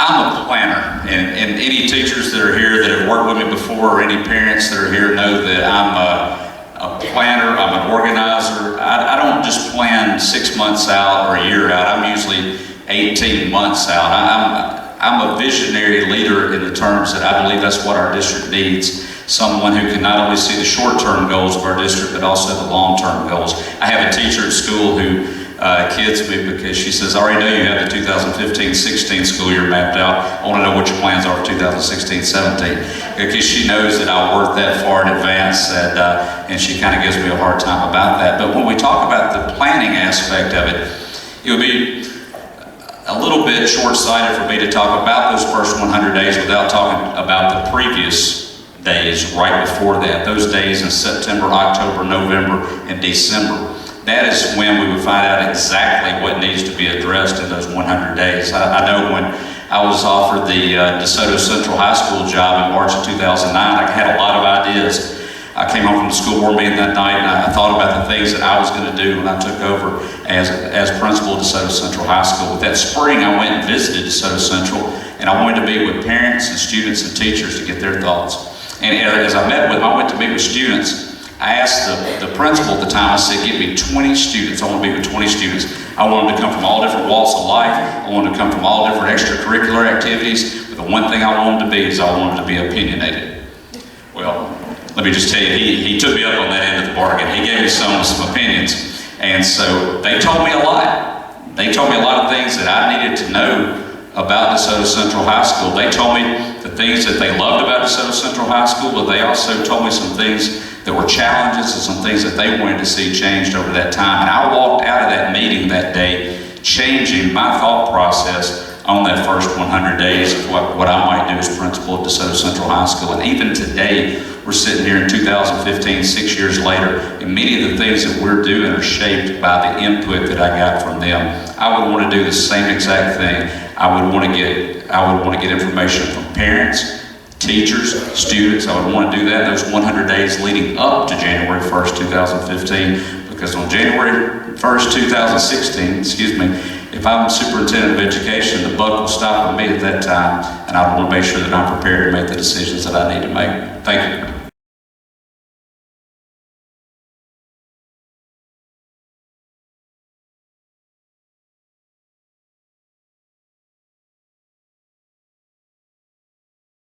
I'm a planner, and any teachers that are here that have worked with me before, or any parents that are here know that I'm a planner, I'm an organizer. I don't just plan 6 months out or a year out. I'm usually 18 months out. I'm a visionary leader in the terms that I believe that's what our district needs. Someone who can not only see the short-term goals of our district, but also the long-term goals. I have a teacher at school who kids me because she says, I already know you have the 2015-16 school year mapped out. I want to know what your plans are for 2016-17. Because she knows that I'll work that far in advance, and she kind of gives me a hard time about that. But when we talk about the planning aspect of it, it would be a little bit short-sighted for me to talk about those first 100 days without talking about the previous days right before that. Those days in September, October, November, and December. That is when we would find out exactly what needs to be addressed in those 100 days. I know when I was offered the DeSoto Central High School job in March of 2009, I had a lot of ideas. I came home from the school board meeting that night and I thought about the things that I was going to do when I took over as principal of DeSoto Central High School. But that spring I went and visited DeSoto Central, and I wanted to meet with parents and students and teachers to get their thoughts. And as I met with them, I went to meet with students. I asked the principal at the time, I said, give me 20 students. I want to meet with 20 students. I want them to come from all different walks of life. I want them to come from all different extracurricular activities. But the one thing I want them to be is I want them to be opinionated. Well, let me just tell you, he took me up on that end of the bargain. He gave me some opinions. And so they told me a lot. They told me a lot of things that I needed to know about DeSoto Central High School. They told me the things that they loved about DeSoto Central High School, but they also told me some things that were challenges and some things that they wanted to see changed over that time. And I walked out of that meeting that day changing my thought process on that first 100 days of what I might do as principal of DeSoto Central High School. And even today, we're sitting here in 2015, 6 years later, and many of the things that we're doing are shaped by the input that I got from them. I would want to do the same exact thing. I would want to get information from parents, teachers, students. I would want to do that those 100 days leading up to January 1st, 2015, because on January 1st, 2016, if I'm superintendent of education, the buck will stop with me at that time, and I want to make sure that I'm prepared to make the decisions that I need to make. Thank you.